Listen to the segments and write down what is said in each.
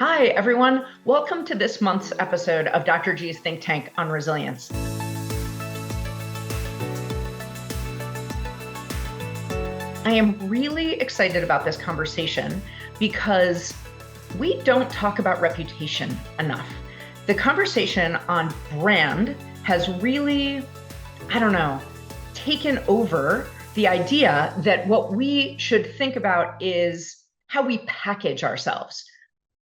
Hi, everyone. Welcome to this month's episode of Dr. G's Think Tank on Resilience. I am really excited about this conversation because we don't talk about reputation enough. The conversation on brand has really, taken over the idea that what we should think about is how we package ourselves.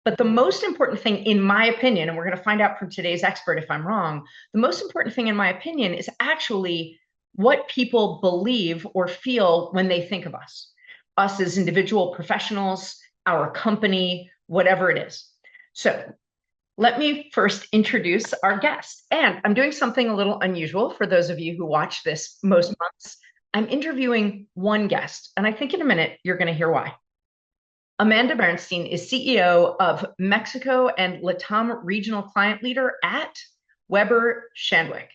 But the most important thing, in my opinion, and we're going to find out from today's expert if I'm wrong, the most important thing, in my opinion, is actually what people believe or feel when they think of us as individual professionals, our company, whatever it is. So let me first introduce our guest. And I'm doing something a little unusual for those of you who watch this most months. I'm interviewing one guest, and I think in a minute you're going to hear why. Amanda Berenstein is CEO of Mexico and Latam Regional Client Leader at Weber Shandwick.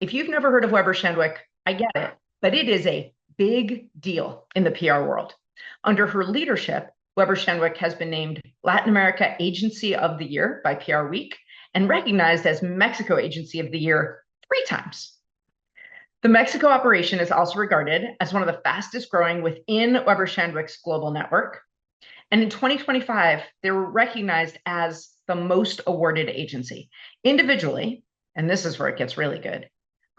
If you've never heard of Weber Shandwick, I get it, but it is a big deal in the PR world. Under her leadership, Weber Shandwick has been named Latin America Agency of the Year by PR Week and recognized as Mexico Agency of the Year 3 times. The Mexico operation is also regarded as one of the fastest growing within Weber Shandwick's global network. And in 2025, they were recognized as the most awarded agency. Individually, and this is where it gets really good,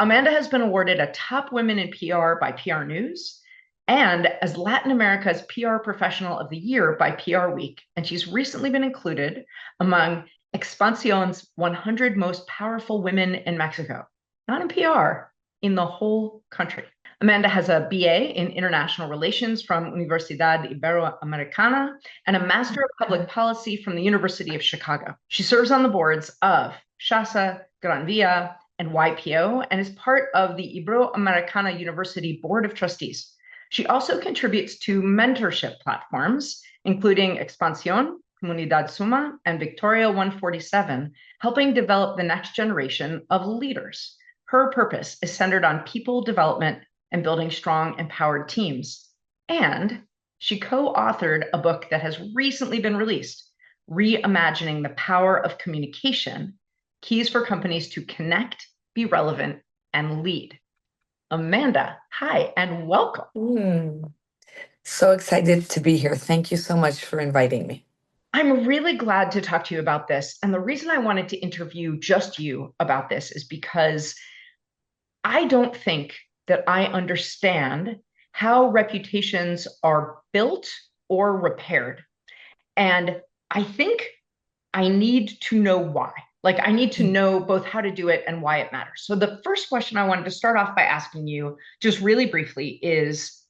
Amanda has been awarded a Top Women in PR by PR News and as Latin America's PR Professional of the Year by PR Week. And she's recently been included among Expansion's 100 Most Powerful Women in Mexico, not in PR, in the whole country. Amanda has a BA in International Relations from Universidad Iberoamericana and a Master of Public Policy from the University of Chicago. She serves on the boards of SHASA, Gran Via, and YPO, and is part of the Iberoamericana University Board of Trustees. She also contributes to mentorship platforms, including Expansión, Comunidad Suma, and Victoria 147, helping develop the next generation of leaders. Her purpose is centered on people development and building strong, empowered teams. And she co-authored a book that has recently been released, Reimagining the Power of Communication, Keys for Companies to Connect, Be Relevant, and Lead. Amanda, hi, and welcome. So excited to be here. Thank you so much for inviting me. I'm really glad to talk to you about this. And the reason I wanted to interview just you about this is because I don't think that I understand how reputations are built or repaired. And I think I need to know why. I need to know both how to do it and why it matters. So the first question I wanted to start off by asking you, just really briefly, is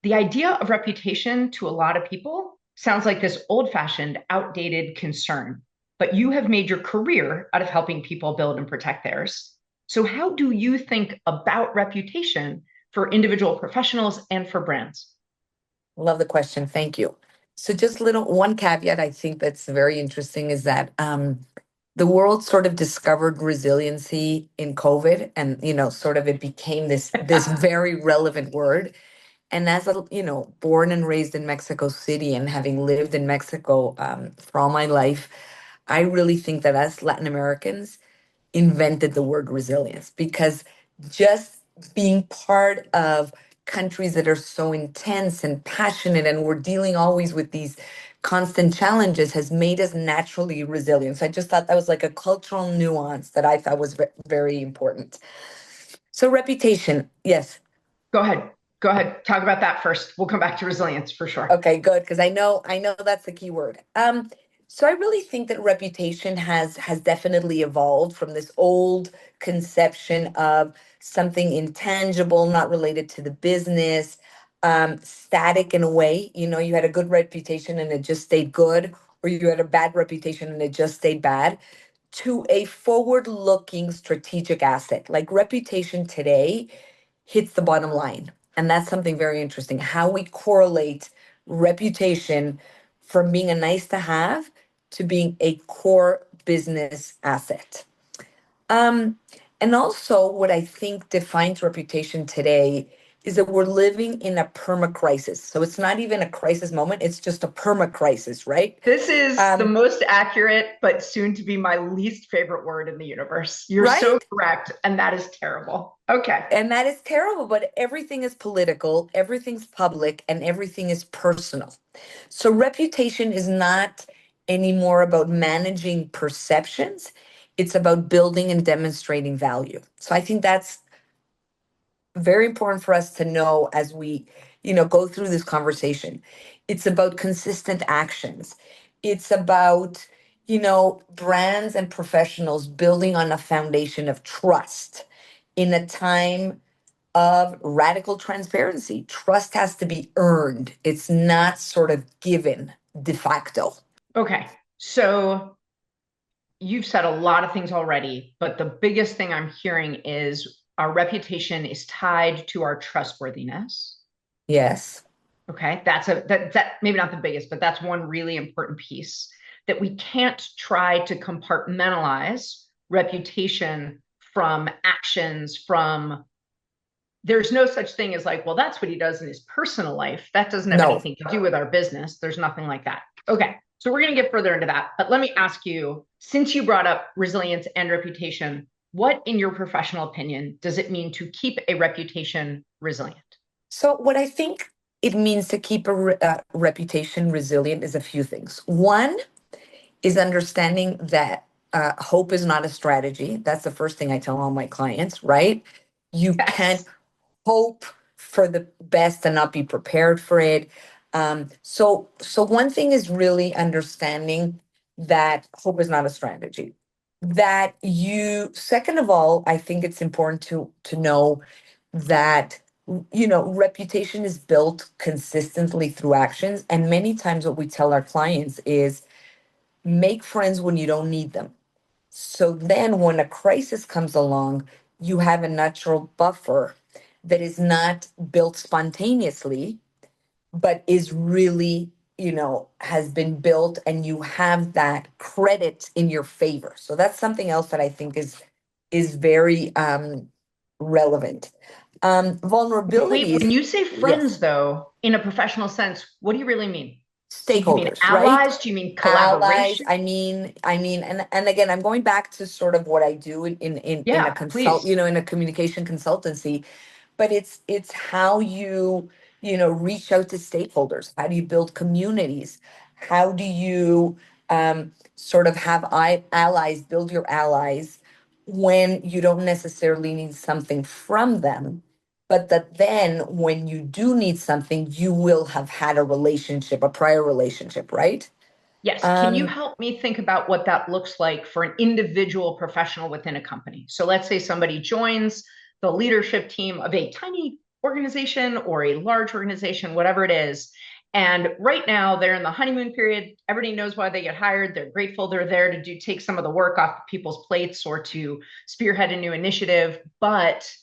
the idea of reputation to a lot of people sounds like this old-fashioned, outdated concern, but you have made your career out of helping people build and protect theirs. So how do you think about reputation for individual professionals and for brands? Love the question. Thank you. So just one caveat I think that's very interesting is that the world sort of discovered resiliency in COVID, and sort of it became this very relevant word. And as born and raised in Mexico City and having lived in Mexico for all my life, I really think that as Latin Americans invented the word resilience, because just being part of countries that are so intense and passionate and we're dealing always with these constant challenges has made us naturally resilient. So I just thought that was like a cultural nuance that I thought was very important. So reputation, yes. Go ahead. Talk about that first. We'll come back to resilience for sure. Okay, good, because I know that's the key word. So I really think that reputation has definitely evolved from this old conception of something intangible, not related to the business, static in a way. You had a good reputation and it just stayed good, or you had a bad reputation and it just stayed bad, to a forward-looking strategic asset. Like reputation today hits the bottom line. And that's something very interesting, how we correlate reputation from being a nice to have to being a core business asset. And also what I think defines reputation today is that we're living in a permacrisis. So it's not even a crisis moment, it's just a permacrisis, right? This is the Um, most accurate, but soon to be my least favorite word in the universe. You're so right? correct. And that is terrible. Okay. And that is terrible, but everything is political, everything's public, and everything is personal. So reputation is not anymore about managing perceptions. It's about building and demonstrating value. So I think that's very important for us to know as we, go through this conversation. It's about consistent actions. It's about, brands and professionals building on a foundation of trust in a time of radical transparency. Trust has to be earned. It's not sort of given de facto. Okay. So you've said a lot of things already, but the biggest thing I'm hearing is our reputation is tied to our trustworthiness. Yes. Okay. That maybe not the biggest, but that's one really important piece that we can't try to compartmentalize reputation from actions, from there's no such thing as like, well, that's what he does in his personal life. That doesn't have No. anything to do with our business. There's nothing like that. Okay. So we're going to get further into that. But let me ask you, since you brought up resilience and reputation, what, in your professional opinion, does it mean to keep a reputation resilient? So, what I think it means to keep a reputation resilient is a few things. One is understanding that hope is not a strategy. That's the first thing I tell all my clients, right? You can't Yes. hope for the best and not be prepared for it. So one thing is really understanding that hope is not a strategy. That you, second of all, I think it's important to know that reputation is built consistently through actions. And many times what we tell our clients is make friends when you don't need them. So then when a crisis comes along, you have a natural buffer that is not built spontaneously, but is really, has been built and you have that credit in your favor. So that's something else that I think is very relevant. Wait, when Vulnerabilities, you say yes, friends, though, in a professional sense, what do you really mean? Do you mean stakeholders, right? allies? Do you mean Allies. collaboration? I mean, and again, I'm going back to sort of what I do in a Yeah, consult, please. in a communication consultancy, but it's how you reach out to stakeholders. How do you build communities? How do you sort of have allies, build your allies when you don't necessarily need something from them, but that then when you do need something, you will have had a relationship, a prior relationship, right? Yes. Can you Um, help me think about what that looks like for an individual professional within a company? So let's say somebody joins the leadership team of a tiny organization or a large organization, whatever it is. And right now they're in the honeymoon period. Everybody knows why they get hired. They're grateful they're there to take some of the work off people's plates or to spearhead a new initiative, but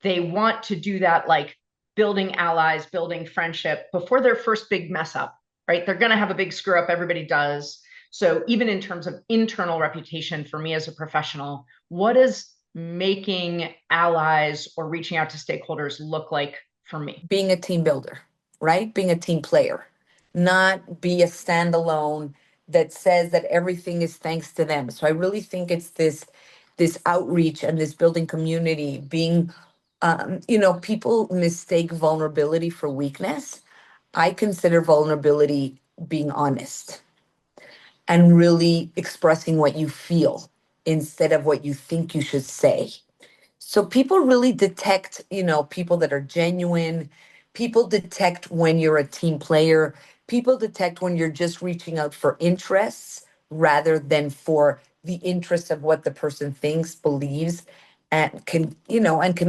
they want to do that like building allies, building friendship before their first big mess up, right? They're going to have a big screw up. Everybody does. So even in terms of internal reputation for me as a professional, what does making allies or reaching out to stakeholders look like for me? Being a team builder, right? Being a team player, not be a standalone that says that everything is thanks to them. So I really think it's this outreach and this building community, being people mistake vulnerability for weakness. I consider vulnerability being honest and really expressing what you feel instead of what you think you should say. So people really detect, people that are genuine. People detect when you're a team player. People detect when you're just reaching out for interests rather than for the interests of what the person thinks, believes, and can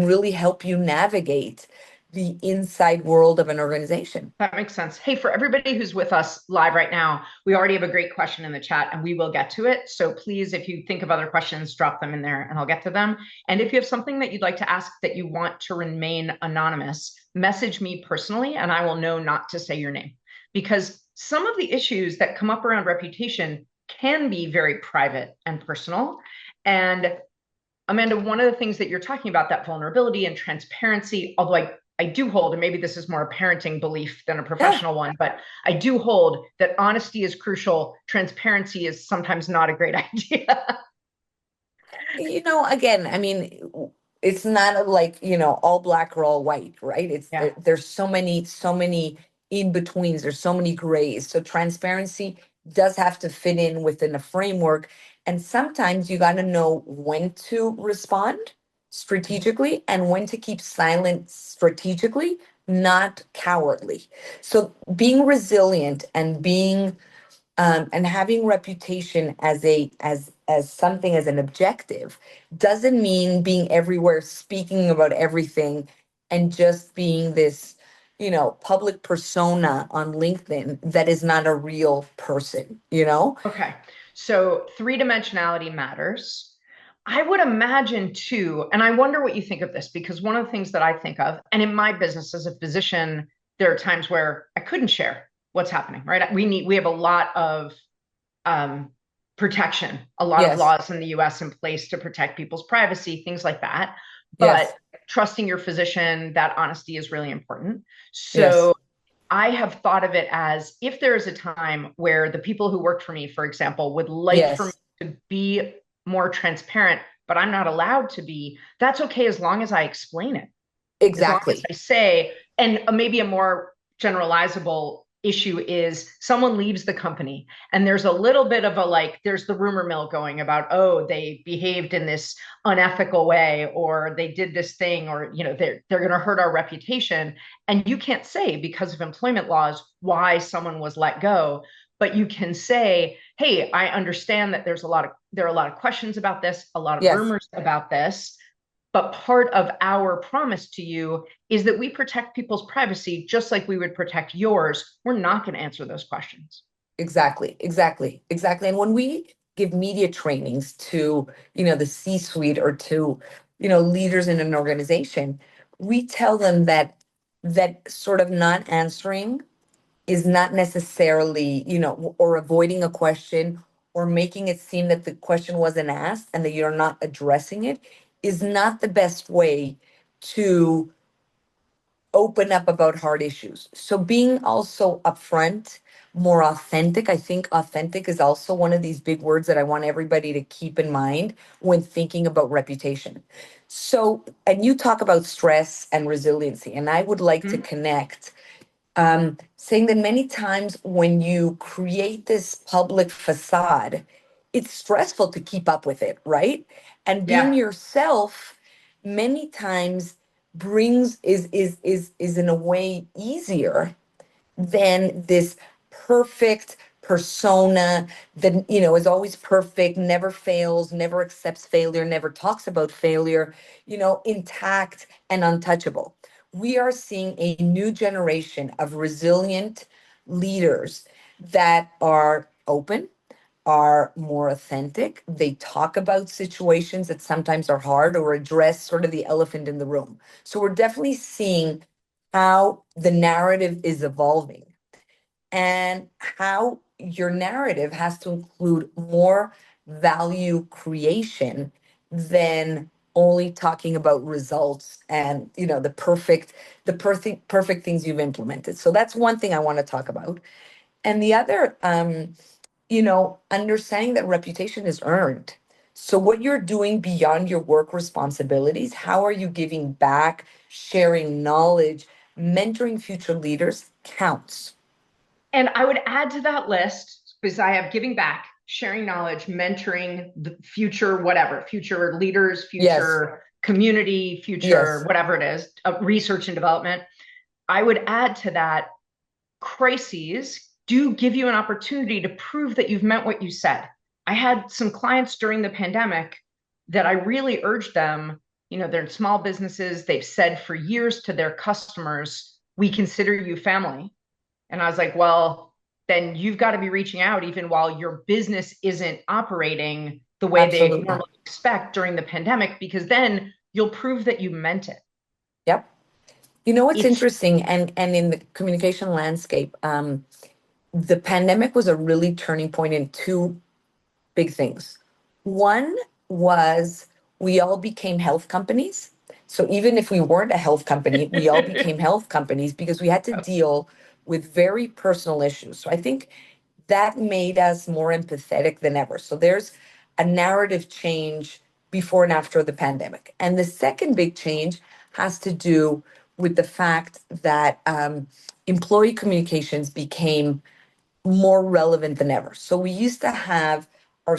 really help you navigate the inside world of an organization. That makes sense. Hey, for everybody who's with us live right now, we already have a great question in the chat and we will get to it. So please, if you think of other questions, drop them in there and I'll get to them. And if you have something that you'd like to ask that you want to remain anonymous, message me personally and I will know not to say your name. Because some of the issues that come up around reputation can be very private and personal. And Amanda, one of the things that you're talking about, that vulnerability and transparency, although I I do hold, and maybe this is more a parenting belief than a Yeah. professional one, but I do hold that honesty is crucial. Transparency is sometimes not a great idea. Again, I mean, it's not like, all black or all white, right? Yeah. There's so many in betweens. There's so many grays. So transparency does have to fit in within a framework. And sometimes you got to know when to respond strategically and when to keep silent strategically, not cowardly. So being resilient and being and having reputation as something, as an objective, doesn't mean being everywhere speaking about everything and just being this public persona on LinkedIn that is not a real person. Okay. So three dimensionality matters. I would imagine too, and I wonder what you think of this, because one of the things that I think of, and in my business as a physician, there are times where I couldn't share what's happening, right? We have a lot of um, protection, a lot of Yes. laws in the US in place to protect people's privacy, things like that. But Yes. trusting your physician, that honesty is really important. Yes. So I have thought of it as, if there is a time where the people who worked for me, for example, would like for me Yes. to be more transparent, but I'm not allowed to be, that's okay as long as I explain it, as long as Exactly. I say, and maybe a more generalizable issue is someone leaves the company and there's a little bit of a like, there's the rumor mill going about, oh, they behaved in this unethical way, or they did this thing, or they're going to hurt our reputation. And you can't say, because of employment laws, why someone was let go, but you can say, hey, I understand that there are a lot of questions about this, a lot of Yes. rumors about this, but part of our promise to you is that we protect people's privacy just like we would protect yours. We're not going to answer those questions. Exactly, exactly, exactly. And when we give media trainings to, the C-suite or to, leaders in an organization, we tell them that sort of not answering is not necessarily, or avoiding a question or making it seem that the question wasn't asked and that you're not addressing it is not the best way to open up about hard issues. So being also upfront, more authentic. I think authentic is also one of these big words that I want everybody to keep in mind when thinking about reputation. So, and you talk about stress and resiliency, and I would like to Mm-hmm. connect, saying that many times when you create this public facade, it's stressful to keep up with it, right? And being Yeah. yourself many times is in a way easier than this perfect persona that is always perfect, never fails, never accepts failure, never talks about failure, intact and untouchable. We are seeing a new generation of resilient leaders that are open, are more authentic. They talk about situations that sometimes are hard or address sort of the elephant in the room. So we're definitely seeing how the narrative is evolving and how your narrative has to include more value creation than only talking about results and the perfect things you've implemented. So that's one thing I want to talk about. And the other, understanding that reputation is earned. So, what you're doing beyond your work responsibilities, how are you giving back, sharing knowledge, mentoring future leaders counts. And I would add to that list, because I have giving back, sharing knowledge, mentoring the future, whatever, future leaders, Yes, future community, future yes, whatever it is, research and development. I would add to that, crises do give you an opportunity to prove that you've meant what you said. I had some clients during the pandemic that I really urged them, they're in small businesses. They've said for years to their customers, we consider you family. And I was like, well, then you've got to be reaching out even while your business isn't operating the way they absolutely. normally expect during the pandemic, because then you'll prove that you meant it. Yep. You know what's It's, interesting, and in the communication landscape, the pandemic was a really turning point in two big things. One was we all became health companies. So even if we weren't a health company, we all became health companies because we had to deal with very personal issues. So I think that made us more empathetic than ever. So there's a narrative change before and after the pandemic. And the second big change has to do with the fact that employee communications became more relevant than ever. So we used to have our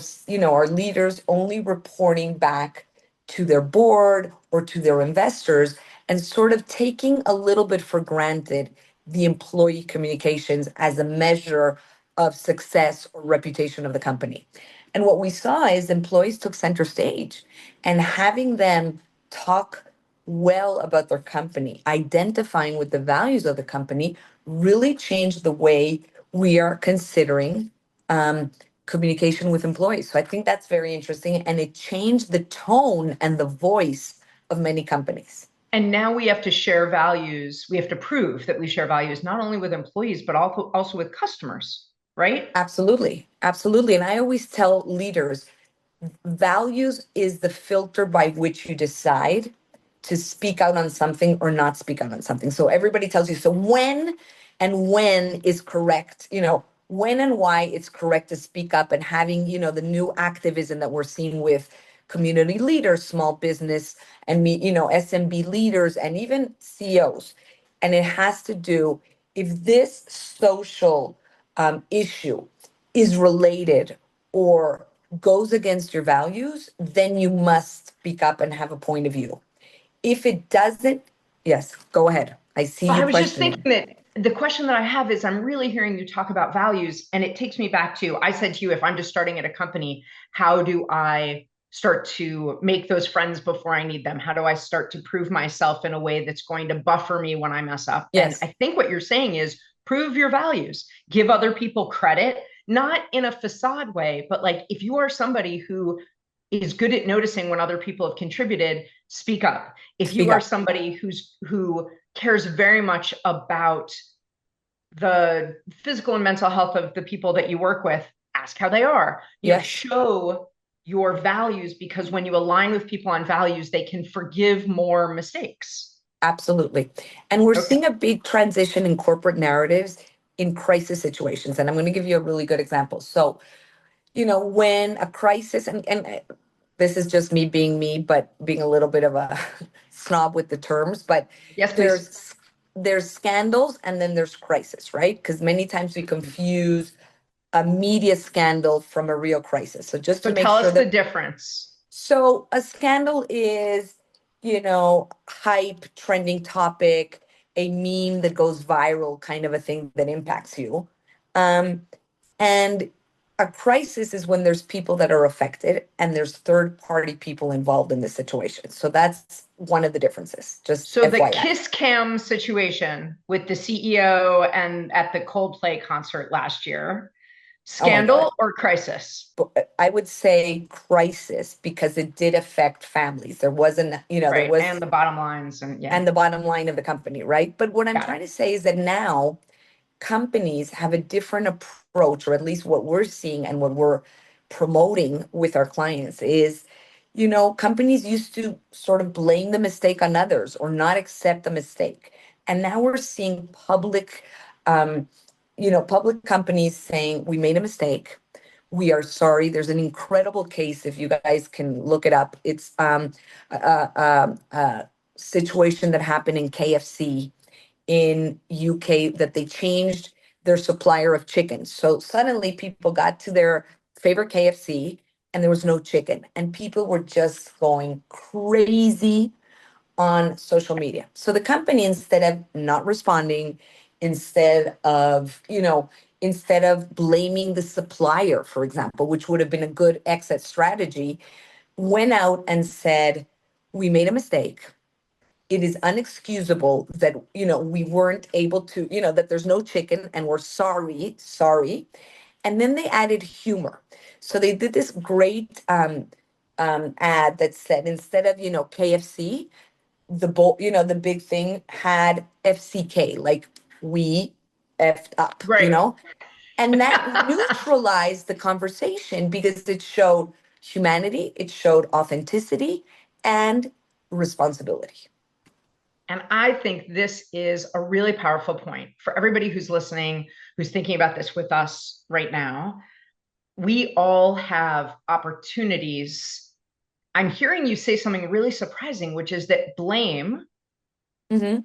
leaders only reporting back to their board or to their investors and sort of taking a little bit for granted the employee communications as a measure of success or reputation of the company. And what we saw is employees took center stage, and having them talk well about their company, identifying with the values of the company, really changed the way we are considering um, communication with employees. So I think that's very interesting. And it changed the tone and the voice of many companies. And now we have to share values. We have to prove that we share values not only with employees, but also with customers, right? Absolutely. Absolutely. And I always tell leaders, values is the filter by which you decide to speak out on something or not speak out on something. So everybody tells you, so when is correct, when and why it's correct to speak up, and having, the new activism that we're seeing with community leaders, small business and SMB leaders and even CEOs. And it has to do, if this social issue is related or goes against your values, then you must speak up and have a point of view. If it doesn't, yes, go ahead. I see Well, you I was just thinking questioning. that the question that I have is I'm really hearing you talk about values, and it takes me back to I said to you, if I'm just starting at a company, how do I start to make those friends before I need them? How do I start to prove myself in a way that's going to buffer me when I mess up? And Yes, I think what you're saying is prove your values, give other people credit, not in a facade way, but like if you are somebody who is good at noticing when other people have contributed, speak up. If you speak are up. somebody who cares very much about the physical and mental health of the people that you work with, ask how they are. Yes, Show your values, because when you align with people on values, they can forgive more mistakes. absolutely. And we're Okay. seeing a big transition in corporate narratives in crisis situations. And I'm going to give you a really good example. So, when a crisis, and this is just me being me, but being a little bit of a snob with the terms, but Yes, please. there's there's scandals and then there's crisis, right? Because many times we confuse a media scandal from a real crisis. So just So to make tell sure us the that, difference. so a scandal is, hype, trending topic, a meme that goes viral, kind of a thing that impacts you. Um, and a crisis is when there's people that are affected and there's third party people involved in the situation. So that's one of the differences, just So the FYI. kiss cam situation with the CEO and at the Coldplay concert last year, Oh my God. scandal or crisis? But I would say crisis because it did affect families. There wasn't, there Right. And was, the bottom lines. And yeah, and the bottom line of the company, right? But what I'm got it. trying to say is that now companies have a different approach, or at least what we're seeing and what we're promoting with our clients is, companies used to sort of blame the mistake on others or not accept the mistake. And now we're seeing um, public companies saying, we made a mistake. We are sorry. There's an incredible case, if you guys can look it up. It's a situation that happened in KFC in UK, that they changed their supplier of chicken. So suddenly people got to their favorite KFC and there was no chicken, and people were just going crazy on social media. So the company, instead of not responding, instead of blaming the supplier, for example, which would have been a good exit strategy, went out and said, we made a mistake. It is unexcusable that, we weren't able to, that there's no chicken and we're sorry. And then they added humor. So they did this great ad that said, instead of, KFC, the big thing had FCK, like we effed up, Right. and that neutralized the conversation because it showed humanity, it showed authenticity, and responsibility. And I think this is a really powerful point for everybody who's listening, who's thinking about this with us right now. We all have opportunities. I'm hearing you say something really surprising, which is that blame Mm-hmm.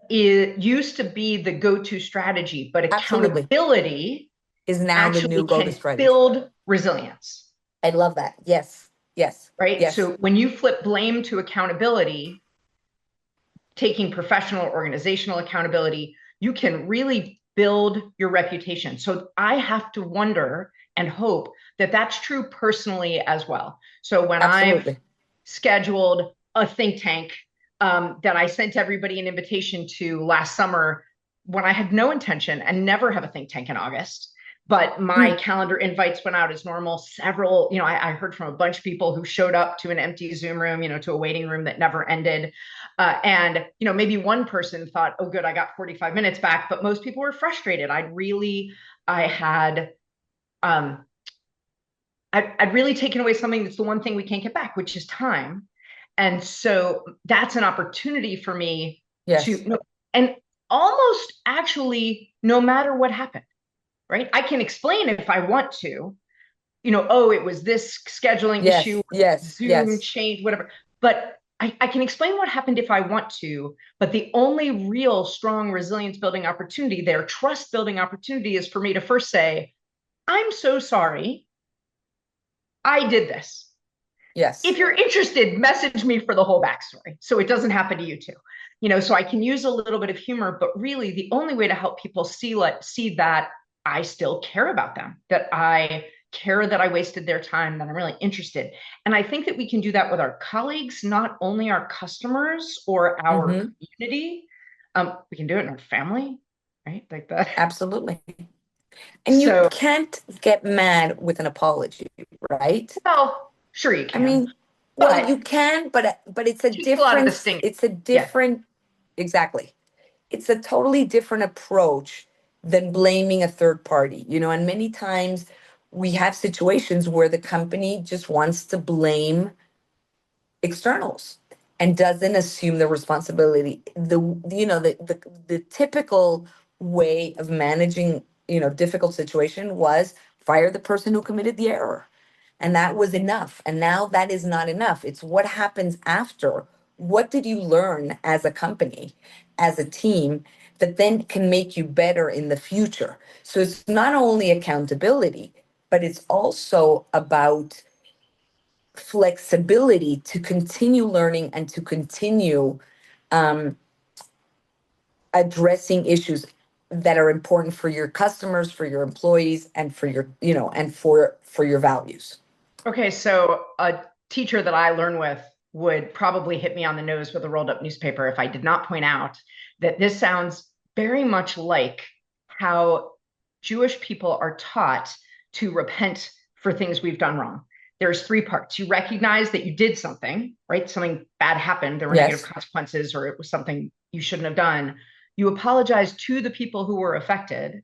it used to be the go-to strategy, but Absolutely. accountability Is now the new actually go-to can strategy. build resilience, I love that. Yes. Yes. right? Yes. So when you flip blame to accountability, taking professional organizational accountability, you can really build your reputation. So I have to wonder and hope that that's true personally as well. So when I've Absolutely. scheduled a think tank that I sent everybody an invitation to last summer, when I had no intention and never have a think tank in August, but my Mm. calendar invites went out as normal. Several, I heard from a bunch of people who showed up to an empty Zoom room, to a waiting room that never ended. And maybe one person thought, oh, good, I got 45 minutes back, but most people were frustrated. I had, I'd really taken away something that's the one thing we can't get back, which is time. And so that's an opportunity for me Yes. to, and almost actually, no matter what happened, right? I can explain if I want to, oh, it was this scheduling issue, Yes. Yes. Zoom Yes. change, whatever. But I can explain what happened if I want to. But the only real strong resilience building opportunity there, trust building opportunity, is for me to first say, I'm so sorry. I did this. If Yes. you're interested, message me for the whole backstory so it doesn't happen to you too. So I can use a little bit of humor, but really the only way to help people see that I still care about them, that I care that I wasted their time, that I'm really interested. And I think that we can do that with our colleagues, not only our customers or our Mm-hmm. community. We can do it in our family, right? Like that. Absolutely. And you So, can't get mad with an apology, right? well, sure you I can, mean, well, but you can, but it's a it takes a lot of the different, sting. it's a Yeah. different, exactly. It's a totally different approach than blaming a third party, and many times we have situations where the company just wants to blame externals and doesn't assume the responsibility. The typical way of managing, difficult situation was fire the person who committed the error. And that was enough. And now that is not enough. It's what happens after. What did you learn as a company, as a team, that then can make you better in the future? So it's not only accountability, but it's also about flexibility to continue learning and to continue um, addressing issues that are important for your customers, for your employees, and for your, and for your values. Okay, so a teacher that I learn with would probably hit me on the nose with a rolled up newspaper if I did not point out that this sounds very much like how Jewish people are taught to repent for things we've done wrong. There's three parts. You recognize that you did something, right? Something bad happened, there were negative Yes, consequences, or it was something you shouldn't have done. You apologize to the people who were affected,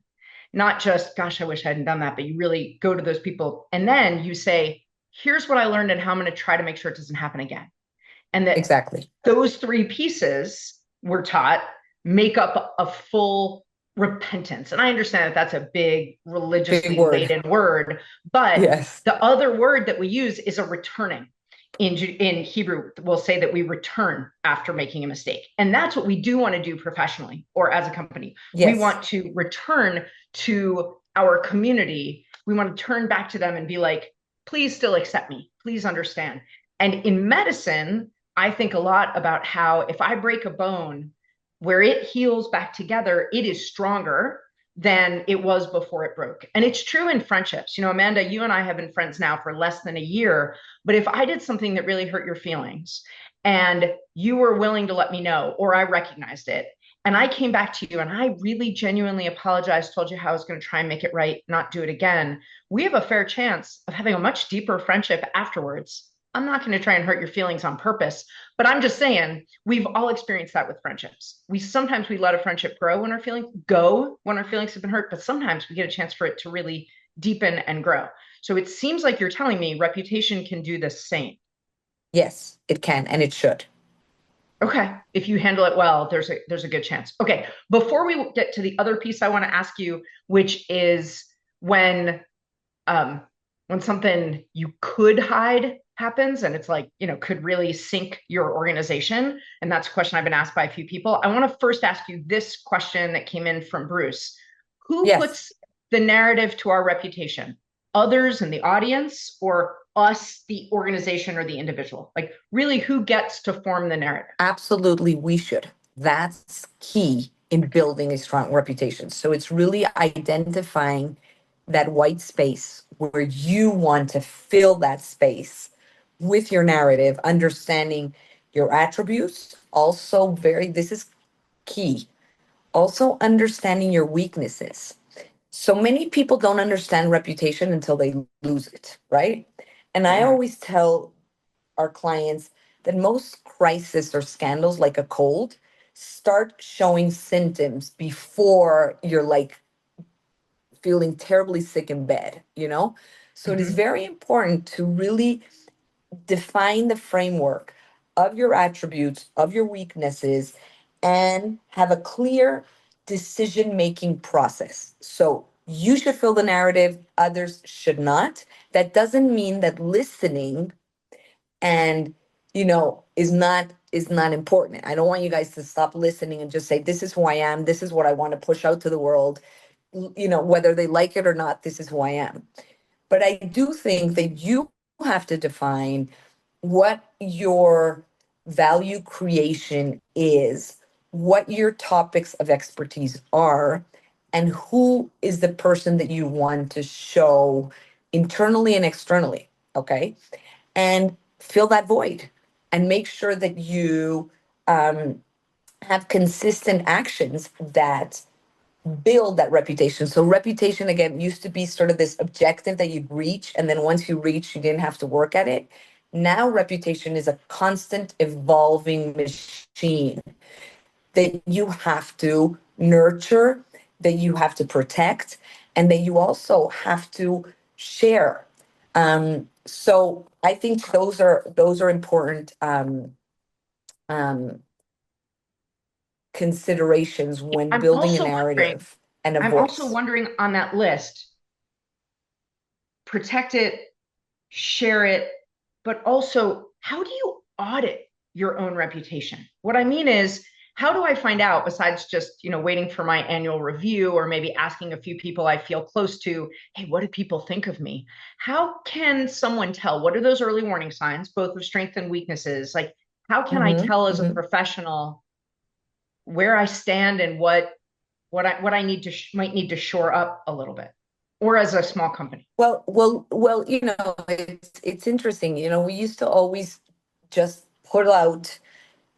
not just, gosh, I wish I hadn't done that, but you really go to those people. And then you say, here's what I learned and how I'm going to try to make sure it doesn't happen again. And that exactly. those three pieces we're taught make up a full repentance. And I understand that that's a big Big religiously word. laden word, but Yes, the other word that we use is a returning. In Hebrew, we'll say that we return after making a mistake. And that's what we do want to do professionally or as a company. We yes, want to return to our community. We want to turn back to them and be like, please still accept me. Please understand. And in medicine, I think a lot about how if I break a bone, where it heals back together, it is stronger than it was before it broke. And it's true in friendships. Amanda, you and I have been friends now for less than a year. But if I did something that really hurt your feelings and you were willing to let me know, or I recognized it, and I came back to you and I really genuinely apologized, told you how I was going to try and make it right, not do it again, we have a fair chance of having a much deeper friendship afterwards. I'm not going to try and hurt your feelings on purpose, but I'm just saying we've all experienced that with friendships. Sometimes we let a friendship grow when our feelings have been hurt, but sometimes we get a chance for it to really deepen and grow. So it seems like you're telling me reputation can do the same. yes, it can and it should. Okay. If you handle it well, there's a good chance. Okay. Before we get to the other piece I want to ask you, which is when um when something you could hide happens and it's like, could really sink your organization. And that's a question I've been asked by a few people. I want to first ask you this question that came in from Bruce. Who Yes. puts the narrative to our reputation? Others in the audience or us, the organization or the individual? Like really who gets to form the narrative? Absolutely, we should. That's key in building a strong reputation. So it's really identifying that white space where you want to fill that space with your narrative, understanding your attributes. Also, this is key. Also, understanding your weaknesses. So many people don't understand reputation until they lose it, right? And I Yeah. always tell our clients that most crisis or scandals, like a cold, start showing symptoms before you're like feeling terribly sick in bed, you know? So it is Hmm. very important to really define the framework of your attributes, of your weaknesses, and have a clear decision making process. So you should fill the narrative, others should not. That doesn't mean that listening and is not important. I don't want you guys to stop listening and just say this is who I am, this is what I want to push out to the world, whether they like it or not, this is who I am. But I do think that you have to define what your value creation is, what your topics of expertise are, and who is the person that you want to show internally and externally. Okay, and fill that void and make sure that you um, have consistent actions that build that reputation. So reputation again used to be sort of this objective that you'd reach, and then once you reach, you didn't have to work at it. Now reputation is a constant evolving machine that you have to nurture, that you have to protect, and that you also have to share. So I think those are important um, considerations when I'm building a also wondering, narrative and a I'm also voice. wondering on that list, protect it, share it, but also how do you audit your own reputation? What I mean is, how do I find out besides just, waiting for my annual review or maybe asking a few people I feel close to, hey, what do people think of me? How can someone tell? What are those early warning signs, both of strengths and weaknesses? Like, how can I Hmm. tell as a Hmm. professional where I stand and what I might need to shore up a little bit, or as a small company? Well, it's interesting. We used to always just put out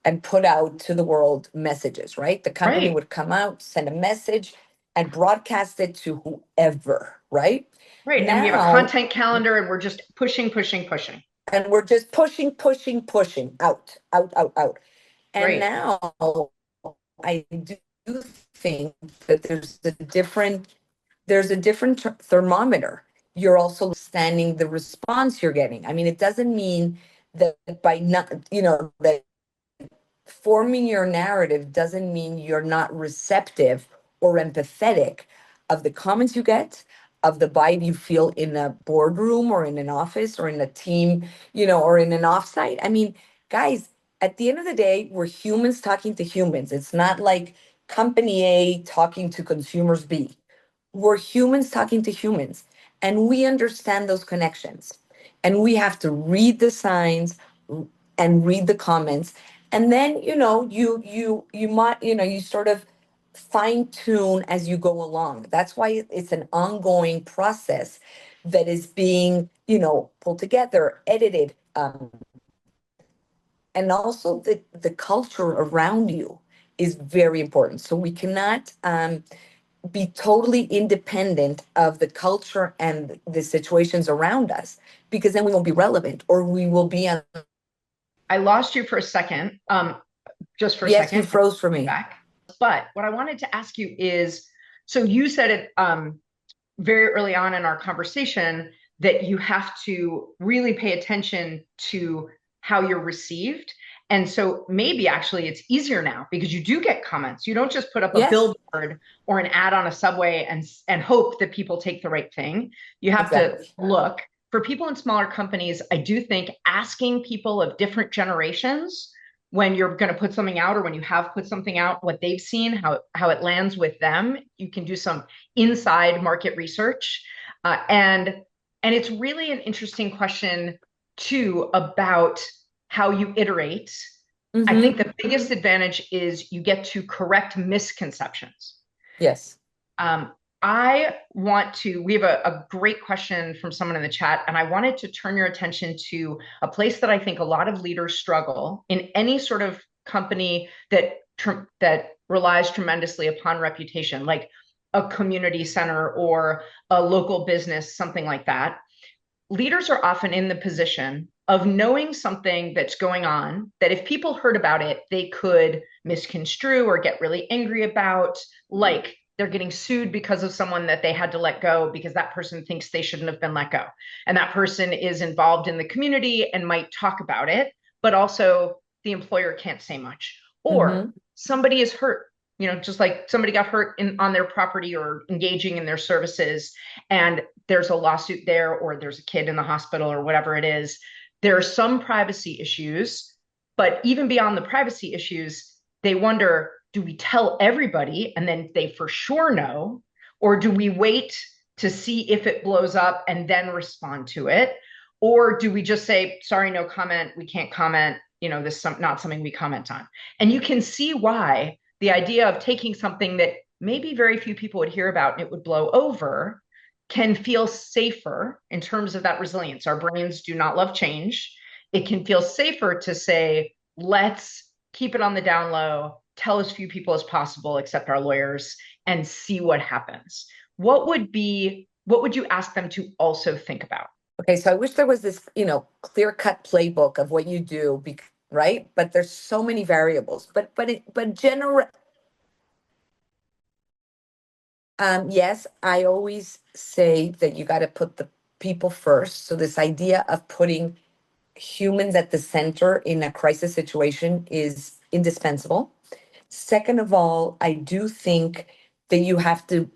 to the world messages, right? The company Right. would come out, send a message, and broadcast it to whoever, right? Right. And we have a Now, content calendar and we're just pushing, pushing, pushing. and we're just pushing, pushing, pushing out, out, out, out. And Right. now I do think that there's a different thermometer. You're also understanding the response you're getting. I mean, it doesn't mean that by not, that forming your narrative doesn't mean you're not receptive or empathetic of the comments you get, of the vibe you feel in a boardroom or in an office or in a team, or in an offsite. I mean, guys, at the end of the day, we're humans talking to humans. It's not like company A talking to consumers B. We're humans talking to humans, and we understand those connections. And we have to read the signs and read the comments. And then, you might, you sort of fine tune as you go along. That's why it's an ongoing process that is being, pulled together, edited, and also the culture around you is very important. So we cannot be totally independent of the culture and the situations around us, because then we won't be relevant, or we will be on. I lost you for a second, just for a Yes, you second. froze for You're me. back. But what I wanted to ask you is, so you said it very early on in our conversation that you have to really pay attention to how you're received. And so maybe actually it's easier now because you do get comments. You don't just put up a Yes, billboard or an ad on a subway and hope that people take the right thing. You have to exactly. look. For people in smaller companies, I do think asking people of different generations when you're going to put something out or when you have put something out, what they've seen, how it lands with them. You can do some inside market research, and it's really an interesting question too about how you iterate. I think Mm-hmm. the biggest advantage is you get to correct misconceptions. Yes. Um, we have a great question from someone in the chat, and I wanted to turn your attention to a place that I think a lot of leaders struggle in any sort of company that relies tremendously upon reputation, like a community center or a local business, something like that. Leaders are often in the position of knowing something that's going on that if people heard about it, they could misconstrue or get really angry about, like they're getting sued because of someone that they had to let go because that person thinks they shouldn't have been let go. And that person is involved in the community and might talk about it, but also the employer can't say much. Or Mm-hmm. somebody is hurt, just like somebody got hurt on their property or engaging in their services, and there's a lawsuit there, or there's a kid in the hospital, or whatever it is. There are some privacy issues, but even beyond the privacy issues, they wonder, do we tell everybody and then they for sure know? Or do we wait to see if it blows up and then respond to it? Or do we just say, sorry, no comment, we can't comment, this is not something we comment on? And you can see why the idea of taking something that maybe very few people would hear about and it would blow over can feel safer in terms of that resilience. Our brains do not love change. It can feel safer to say, let's keep it on the down low, tell as few people as possible, except our lawyers, and see what happens. What would you ask them to also think about? Okay, so I wish there was this, clear-cut playbook of what you do, right? But there's so many variables. But general, yes, I always say that you got to put the people first. So this idea of putting humans at the center in a crisis situation is indispensable. Second of all, I do think that you have to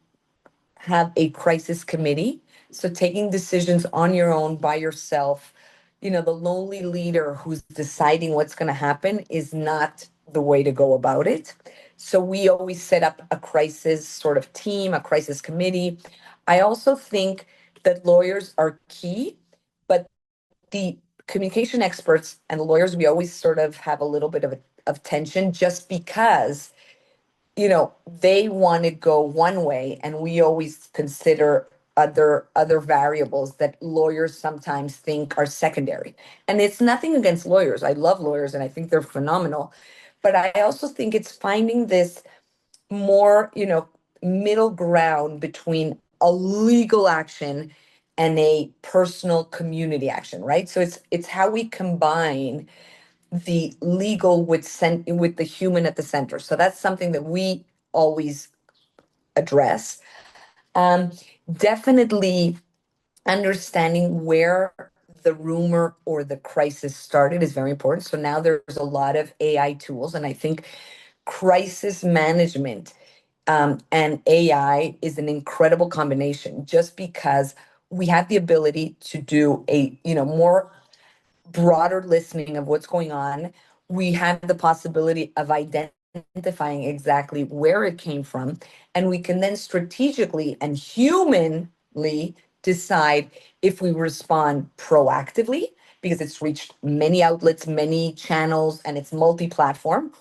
have a crisis committee. So taking decisions on your own by yourself, the lonely leader who's deciding what's going to happen is not the way to go about it. So we always set up a crisis sort of team, a crisis committee. I also think that lawyers are key, but the communication experts and the lawyers, we always sort of have a little bit of tension just because they want to go one way and we always consider other variables that lawyers sometimes think are secondary. And it's nothing against lawyers. I love lawyers and I think they're phenomenal. But I also think it's finding this more, middle ground between a legal action and a personal community action, right? So it's how we combine the legal with the human at the center. So that's something that we always address. Um, Definitely understanding where the rumor or the crisis started is very important. So now there's a lot of AI tools, and I think crisis management and AI is an incredible combination just because we have the ability to do a more broader listening of what's going on. We have the possibility of identifying exactly where it came from, and we can then strategically and humanly decide if we respond proactively because it's reached many outlets, many channels, and it's multi-platform,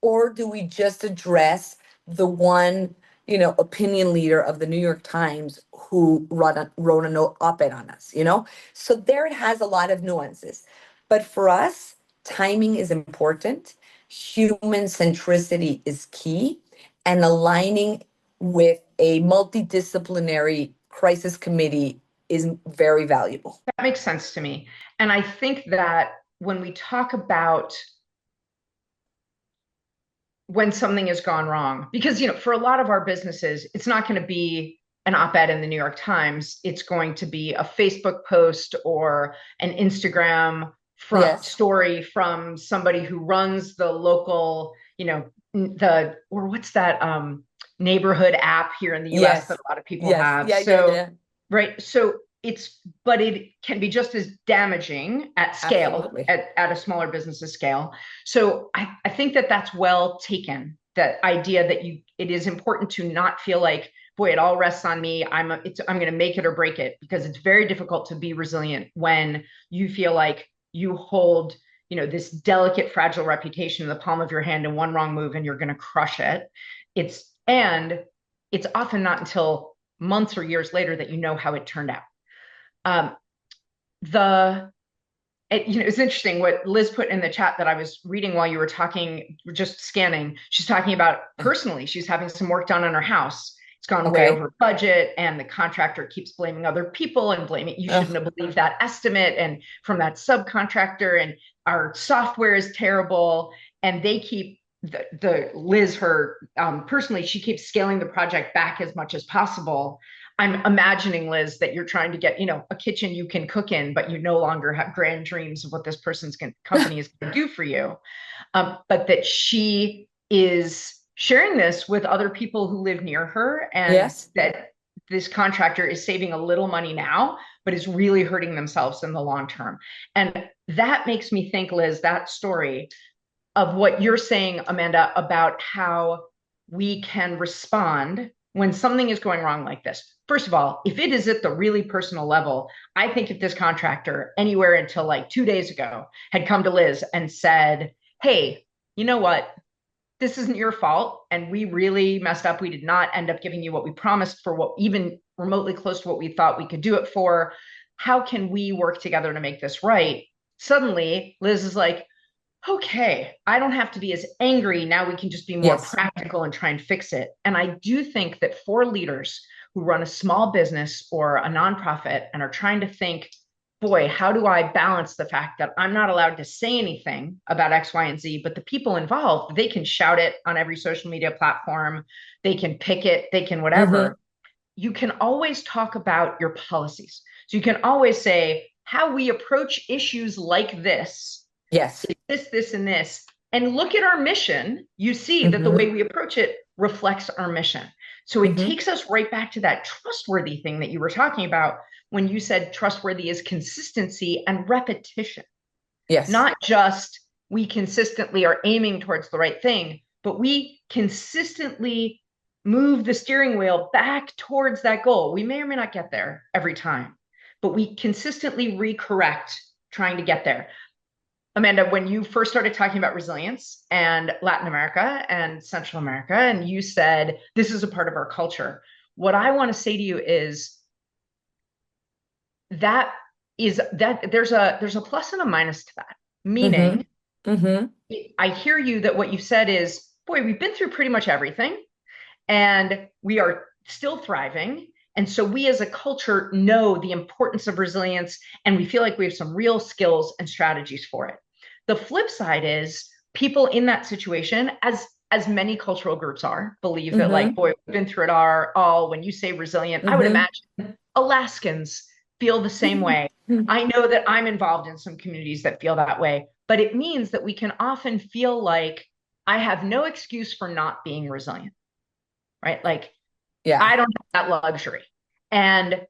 or do we just address the one, opinion leader of the New York Times who wrote a no op-ed on us, So there it has a lot of nuances. But for us, timing is important. Human centricity is key. And aligning with a multidisciplinary crisis committee is very valuable. That makes sense to me. And I think that when we talk about when something has gone wrong, because for a lot of our businesses, it's not going to be an op-ed in the New York Times. It's going to be a Facebook post or an Instagram Yes. story from somebody who runs the local, or what's that neighborhood app here in the US that Yes. a lot of people Yes. have. Yeah, yeah, So, yeah. right. So but it can be just as damaging at scale, Absolutely. at a smaller business's scale. So I think that that's well taken. That idea that it is important to not feel like, boy, it all rests on me. I'm going to make it or break it, because it's very difficult to be resilient when you feel like you hold, this delicate, fragile reputation in the palm of your hand, and one wrong move and you're going to crush it. And it's often not until months or years later that you know how it turned out. Um, the it's interesting what Liz put in the chat that I was reading while you were talking, just scanning. She's talking about personally, she's having some work done on her house. It's gone way Okay. over budget, and the contractor keeps blaming other people and blaming, you shouldn't Ugh. have believed that estimate, and from that subcontractor, and our software is terrible. And they keep the Liz, her personally, she keeps scaling the project back as much as possible. I'm imagining, Liz, that you're trying to get, a kitchen you can cook in, but you no longer have grand dreams of what this person's company is going to do for you. But that she is sharing this with other people who live near her, and Yes. that this contractor is saving a little money now, but is really hurting themselves in the long term. And that makes me think, Liz, that story of what you're saying, Amanda, about how we can respond when something is going wrong like this. First of all, if it is at the really personal level, I think if this contractor anywhere until like 2 days ago had come to Liz and said, hey, you know what? This isn't your fault. And we really messed up. We did not end up giving you what we promised for, what even remotely close to what we thought we could do it for. How can we work together to make this right? Suddenly, Liz is like, okay, I don't have to be as angry. Now we can just be more Yes. practical and try and fix it. And I do think that for leaders who run a small business or a nonprofit and are trying to think, boy, how do I balance the fact that I'm not allowed to say anything about X, Y, and Z, but the people involved, they can shout it on every social media platform, they can pick it, they can Mm-hmm. whatever. You can always talk about your policies. So you can always say how we approach issues like this Yes. this, and this. And look at our mission. You see that the Mm-hmm. way we approach it reflects our mission. So it Mm-hmm. takes us right back to that trustworthy thing that you were talking about when you said trustworthy is consistency and repetition, Yes. not just we consistently are aiming towards the right thing, but we consistently move the steering wheel back towards that goal. We may or may not get there every time, but we consistently recorrect trying to get there. Amanda, when you first started talking about resilience and Latin America and Central America, and you said this is a part of our culture, what I want to say to you is that there's a plus and a minus to that. Mm-hmm. Meaning, Mm-hmm. I hear you that what you said is, boy, we've been through pretty much everything, and we are still thriving. And so we as a culture know the importance of resilience, and we feel like we have some real skills and strategies for it. The flip side is people in that situation, as many cultural groups are, believe that, like, Mm-hmm. boy, we've been through it all. When you say resilient, I would Mm-hmm. imagine Alaskans feel the same way. I know that I'm involved in some communities that feel that way, but it means that we can often feel like I have no excuse for not being resilient, right? Like, Yeah. I don't have that luxury. And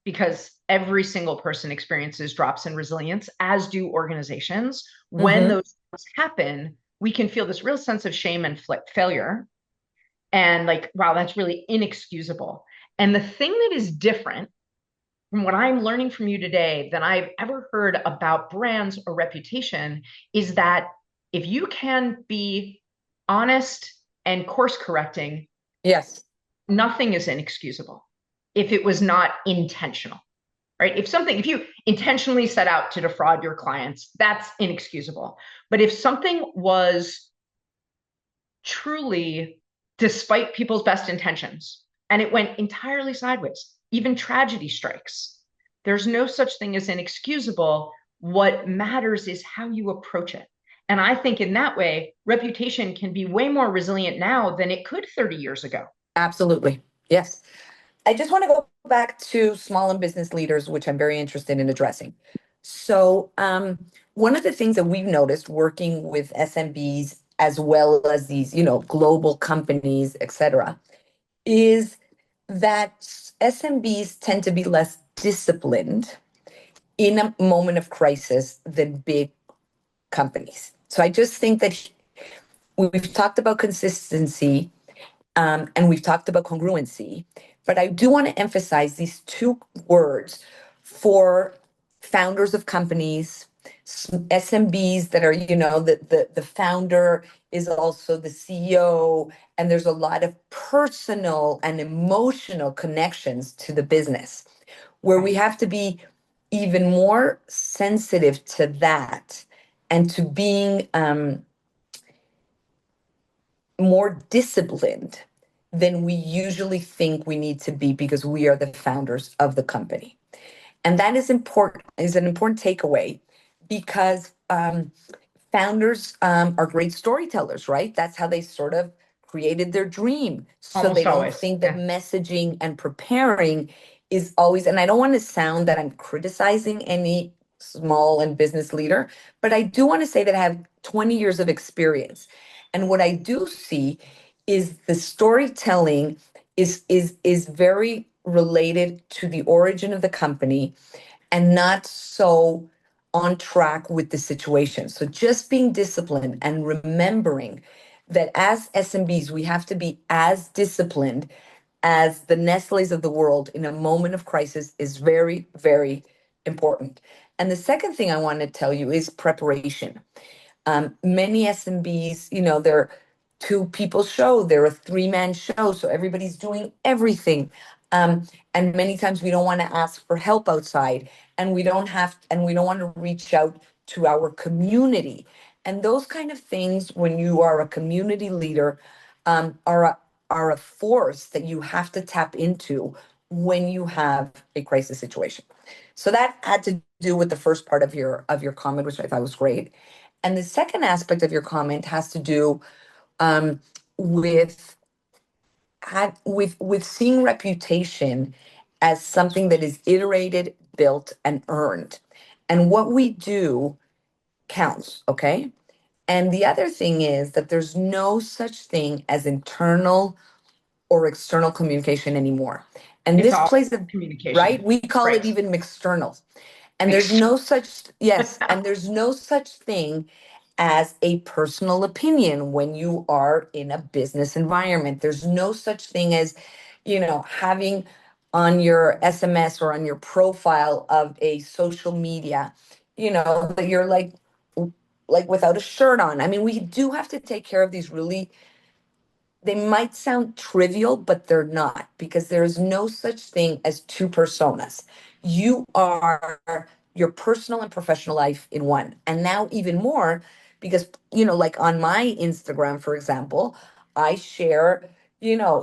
because every single person experiences drops in resilience, as do organizations, when Mm-hmm. those things happen, we can feel this real sense of shame and failure. And like, wow, that's really inexcusable. And the thing that is different from what I'm learning from you today than I've ever heard about brands or reputation is that if you can be honest and course correcting, Yes. nothing is inexcusable if it was not intentional, right? If you intentionally set out to defraud your clients, that's inexcusable. But if something was truly despite people's best intentions and it went entirely sideways, even tragedy strikes, there's no such thing as inexcusable. What matters is how you approach it. And I think in that way, reputation can be way more resilient now than it could 30 years ago. Absolutely. Yes. I just want to go back to small and business leaders, which I'm very interested in addressing. So one of the things that we've noticed working with SMBs as well as these, global companies, et cetera, is that SMBs tend to be less disciplined in a moment of crisis than big companies. So I just think that we've talked about consistency, and we've talked about congruency, but I do want to emphasize these two words for founders of companies, SMBs that are, the founder is also the CEO, and there's a lot of personal and emotional connections to the business, where we have to be even more sensitive to that and to being more disciplined than we usually think we need to be because we are the founders of the company. And that is important, is an important takeaway because founders are great storytellers, right? That's how they sort of created their dream. So Almost they don't always. think that Yeah. messaging and preparing is always, and I don't want to sound that I'm criticizing any small and business leader, but I do want to say that I have 20 years of experience. And what I do see is the storytelling is very related to the origin of the company and not so on track with the situation. So just being disciplined and remembering that as SMBs, we have to be as disciplined as the Nestle's of the world in a moment of crisis is very, very important. And the second thing I want to tell you is preparation. Many SMBs, they're two people show, they're a three-man show, so everybody's doing everything. And many times we don't want to ask for help outside, and we don't want to reach out to our community. And those kind of things, when you are a community leader, are a force that you have to tap into when you have a crisis situation. So that had to do with the first part of your comment, which I thought was great. And the second aspect of your comment has to do um, with with seeing reputation as something that is iterated, built, and earned. And what we do counts, okay? And the other thing is that there's no such thing as internal or external communication anymore. And It's this all plays a right. communication. We call it Right. even mixternal. And there's Mixed. no such, yes, and there's no such thing as a personal opinion when you are in a business environment. There's no such thing as, having on your SMS or on your profile of a social media, that you're like without a shirt on. I mean, we do have to take care of these really, they might sound trivial, but they're not, because there is no such thing as two personas. You are your personal and professional life in one. And now even more, because, like on my Instagram, for example, I share,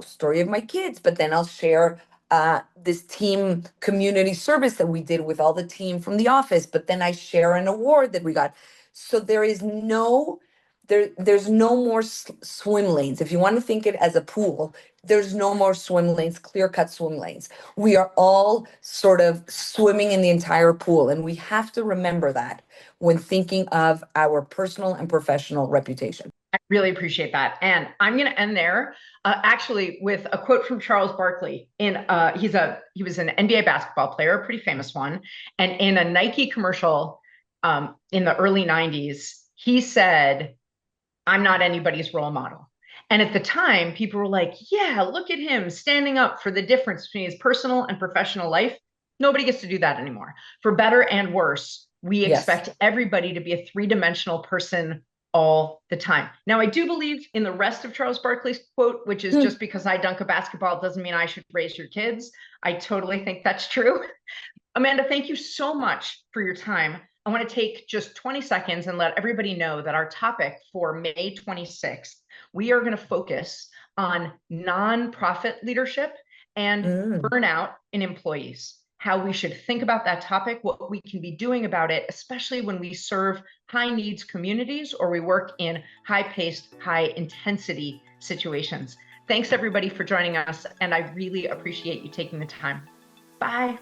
story of my kids, but then I'll share this team community service that we did with all the team from the office, but then I share an award that we got. So there's no more swim lanes. If you want to think it as a pool, there's no more swim lanes, clear-cut swim lanes. We are all sort of swimming in the entire pool, and we have to remember that when thinking of our personal and professional reputation. I really appreciate that. And I'm going to end there, actually, with a quote from Charles Barkley. He was an NBA basketball player, a pretty famous one, and in a Nike commercial in the early '90s, he said, "I'm not anybody's role model." And at the time, people were like, "Yeah, look at him standing up for the difference between his personal and professional life." Nobody gets to do that anymore. For better and worse, we Yes. expect everybody to be a three-dimensional person all the time. Now, I do believe in the rest of Charles Barkley's quote, which is, Hmm. just because I dunk a basketball doesn't mean I should raise your kids. I totally think that's true. Amanda, thank you so much for your time. I want to take just 20 seconds and let everybody know that our topic for May 26th, we are going to focus on nonprofit leadership and Mm. burnout in employees, how we should think about that topic, what we can be doing about it, especially when we serve high needs communities or we work in high paced, high intensity situations. Thanks everybody for joining us, and I really appreciate you taking the time. Bye.